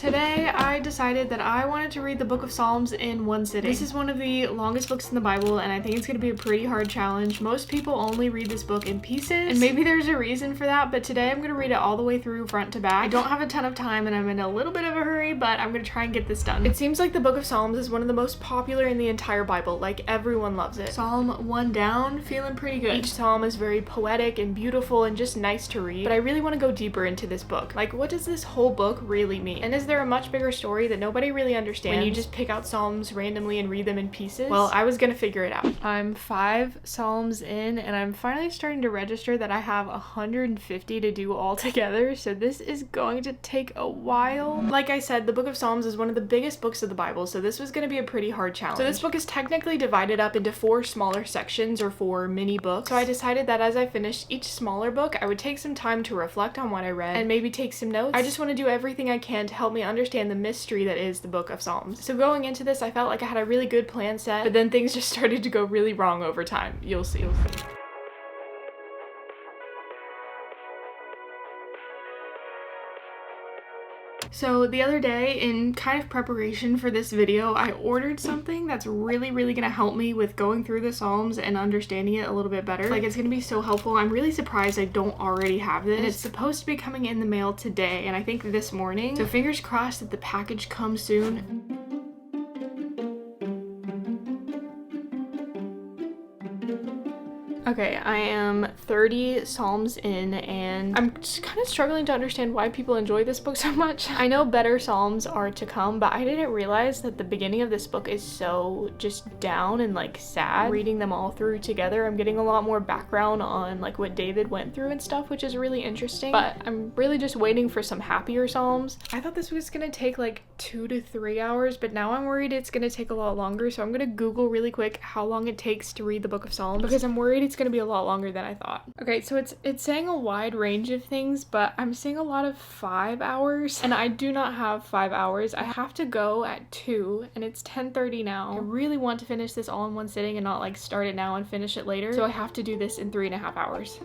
Today, I decided that I wanted to read the Book of Psalms in one sitting. This is one of the longest books in the Bible, and I think it's going to be a pretty hard challenge. Most people only read this book in pieces, and maybe there's a reason for that, but today I'm going to read it all the way through front to back. I don't have a ton of time, and I'm in a little bit of a hurry, but I'm going to try and get this done. It seems like the Book of Psalms is one of the most popular in the entire Bible. Like, everyone loves it. Psalm 1 down, feeling pretty good. Each psalm is very poetic and beautiful and just nice to read, but I really want to go deeper into this book. Like, what does this whole book really mean? And is there a much bigger story that nobody really understands when you just pick out psalms randomly and read them in pieces? Well, I was gonna figure it out. I'm 5 psalms in, and I'm finally starting to register that I have 150 to do all together, so this is going to take a while. Like I said, the Book of Psalms is one of the biggest books of the Bible, so this was gonna be a pretty hard challenge. So this book is technically divided up into 4 smaller sections, or 4 mini books. So I decided that as I finished each smaller book, I would take some time to reflect on what I read and maybe take some notes. I just want to do everything I can to help me understand the mystery that is the Book of Psalms. So going into this, I felt like I had a really good plan set, but then things just started to go really wrong over time. You'll see. So the other day, in kind of preparation for this video, I ordered something that's really gonna help me with going through the Psalms and understanding it a little bit better. Like, it's gonna be so helpful. I'm really surprised I don't already have this. And it's supposed to be coming in the mail today, and I think this morning. So fingers crossed that the package comes soon. Okay, I am 30 psalms in, and I'm just kind of struggling to understand why people enjoy this book so much. I know better psalms are to come, but I didn't realize that the beginning of this book is so just down and like sad. Reading them all through together, I'm getting a lot more background on like what David went through and stuff, which is really interesting. But I'm really just waiting for some happier psalms. I thought this was gonna take like 2 to 3 hours, but now I'm worried it's gonna take a lot longer, so I'm gonna Google really quick how long it takes to read the Book of Psalms, because I'm worried it's gonna be a lot longer than I thought. Okay, so it's saying a wide range of things, but I'm seeing a lot of 5 hours, and I do not have 5 hours. I have to go at 2, and it's 10:30 now. I really want to finish this all in one sitting and not like start it now and finish it later, so I have to do this in 3.5 hours.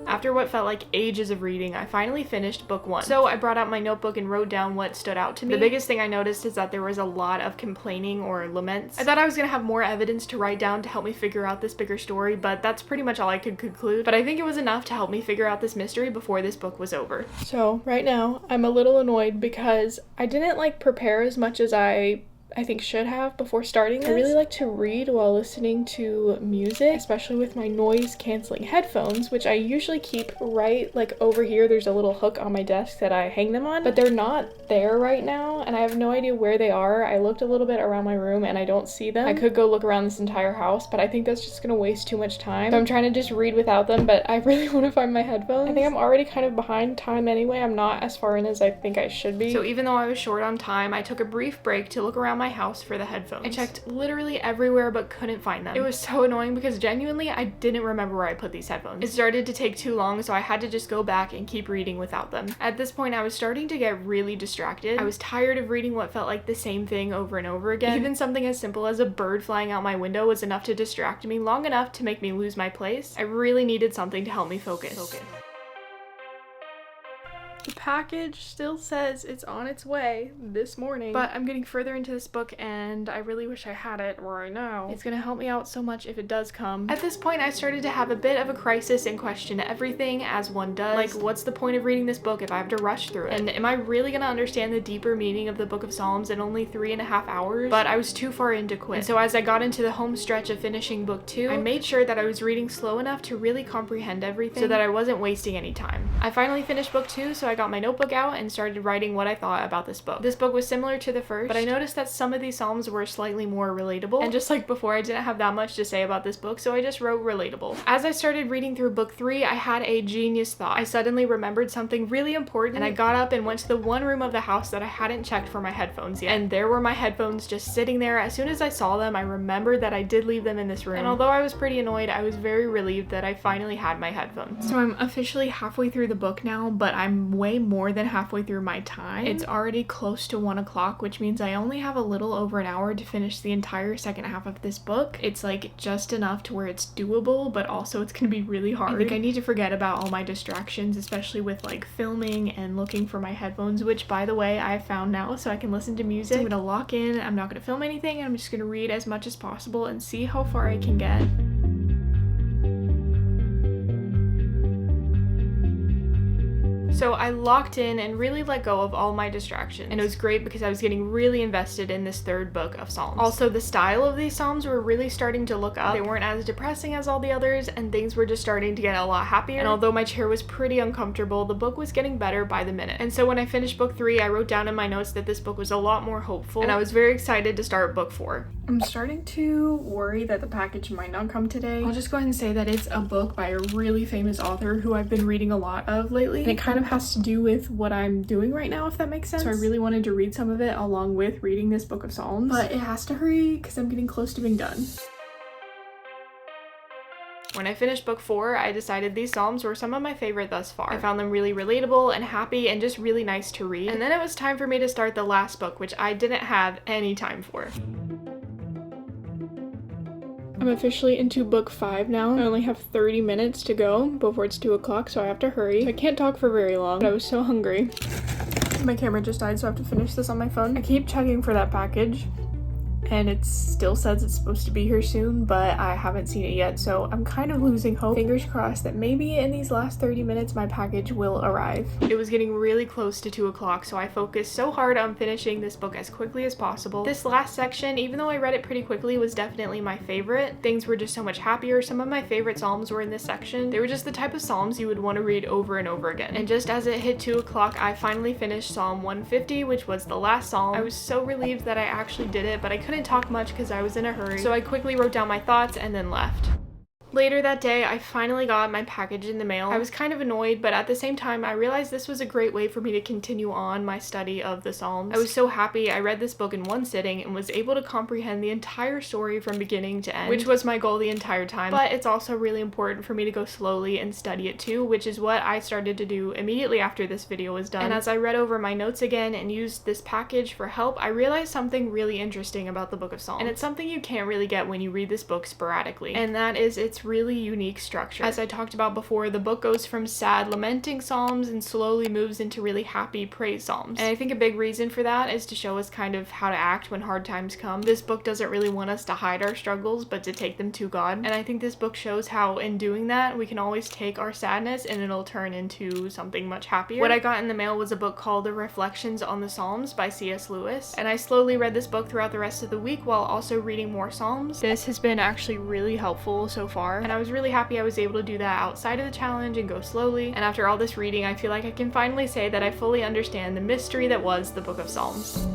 After what felt like ages of reading, I finally finished book 1. So I brought out my notebook and wrote down what stood out to me. The biggest thing I noticed is that there was a lot of complaining or laments. I thought I was gonna have more evidence to write down to help me figure out this bigger story, but that's pretty much all I could conclude. But I think it was enough to help me figure out this mystery before this book was over. So right now, I'm a little annoyed because I didn't like prepare as much as I think should have before starting this. I really like to read while listening to music, especially with my noise canceling headphones, which I usually keep right like over here. There's a little hook on my desk that I hang them on, but they're not there right now, and I have no idea where they are. I looked a little bit around my room and I don't see them. I could go look around this entire house, but I think that's just gonna waste too much time. So I'm trying to just read without them, but I really want to find my headphones. I think I'm already kind of behind time anyway. I'm not as far in as I think I should be. So even though I was short on time, I took a brief break to look around my house for the headphones. I checked literally everywhere but couldn't find them. It was so annoying because genuinely I didn't remember where I put these headphones. It started to take too long, so I had to just go back and keep reading without them. At this point, I was starting to get really distracted. I was tired of reading what felt like the same thing over and over again. Even something as simple as a bird flying out my window was enough to distract me long enough to make me lose my place. I really needed something to help me focus. The package still says it's on its way this morning, but I'm getting further into this book and I really wish I had it right now. It's gonna help me out so much if it does come. At this point, I started to have a bit of a crisis and question everything, as one does. Like, what's the point of reading this book if I have to rush through it? And am I really gonna understand the deeper meaning of the Book of Psalms in only 3.5 hours? But I was too far in to quit. And so as I got into the home stretch of finishing book 2, I made sure that I was reading slow enough to really comprehend everything so that I wasn't wasting any time. I finally finished book 2, so I got my notebook out and started writing what I thought about this book. This book was similar to the first, but I noticed that some of these psalms were slightly more relatable, and just like before, I didn't have that much to say about this book, so I just wrote relatable. As I started reading through book 3, I had a genius thought. I suddenly remembered something really important, and I got up and went to the one room of the house that I hadn't checked for my headphones yet, and there were my headphones just sitting there. As soon as I saw them, I remembered that I did leave them in this room, and although I was pretty annoyed, I was very relieved that I finally had my headphones. So I'm officially halfway through the book now, but I'm way more than halfway through my time. It's already close to 1 o'clock, which means I only have a little over an hour to finish the entire second half of this book. It's like just enough to where it's doable, but also it's gonna be really hard. I think I need to forget about all my distractions, especially with like filming and looking for my headphones, which by the way I found now so I can listen to music. So I'm gonna lock in, I'm not gonna film anything, and I'm just gonna read as much as possible and see how far I can get. So I locked in and really let go of all my distractions, and it was great because I was getting really invested in this third book of Psalms. Also, the style of these Psalms were really starting to look up. They weren't as depressing as all the others, and things were just starting to get a lot happier. And although my chair was pretty uncomfortable, the book was getting better by the minute. And so when I finished book 3, I wrote down in my notes that this book was a lot more hopeful, and I was very excited to start book 4. I'm starting to worry that the package might not come today. I'll just go ahead and say that it's a book by a really famous author who I've been reading a lot of lately, and it kind of has to do with what I'm doing right now, if that makes sense. So I really wanted to read some of it along with reading this book of Psalms, but it has to hurry because I'm getting close to being done. When I finished book 4, I decided these Psalms were some of my favorite thus far. I found them really relatable and happy and just really nice to read. And then it was time for me to start the last book, which I didn't have any time for. I'm officially into book 5 now. I only have 30 minutes to go before it's 2 o'clock, so I have to hurry. I can't talk for very long, but I was so hungry. My camera just died, so I have to finish this on my phone. I keep checking for that package, and it still says it's supposed to be here soon, but I haven't seen it yet, so I'm kind of losing hope. Fingers crossed that maybe in these last 30 minutes my package will arrive. It was getting really close to 2 o'clock, so I focused so hard on finishing this book as quickly as possible. This last section, even though I read it pretty quickly, was definitely my favorite. Things were just so much happier. Some of my favorite Psalms were in this section. They were just the type of Psalms you would want to read over and over again. And just as it hit 2 o'clock, I finally finished Psalm 150, which was the last Psalm. I was so relieved that I actually did it, but I couldn't talk much because I was in a hurry, so I quickly wrote down my thoughts and then left. Later that day, I finally got my package in the mail. I was kind of annoyed, but at the same time, I realized this was a great way for me to continue on my study of the Psalms. I was so happy I read this book in one sitting and was able to comprehend the entire story from beginning to end, which was my goal the entire time. But it's also really important for me to go slowly and study it too, which is what I started to do immediately after this video was done. And as I read over my notes again and used this package for help, I realized something really interesting about the Book of Psalms. And it's something you can't really get when you read this book sporadically. And that is its really unique structure. As I talked about before, the book goes from sad lamenting psalms and slowly moves into really happy praise psalms. And I think a big reason for that is to show us kind of how to act when hard times come. This book doesn't really want us to hide our struggles, but to take them to God. And I think this book shows how in doing that, we can always take our sadness and it'll turn into something much happier. What I got in the mail was a book called The Reflections on the Psalms by C.S. Lewis. And I slowly read this book throughout the rest of the week while also reading more psalms. This has been actually really helpful so far, and I was really happy I was able to do that outside of the challenge and go slowly. And after all this reading, I feel like I can finally say that I fully understand the mystery that was the Book of Psalms.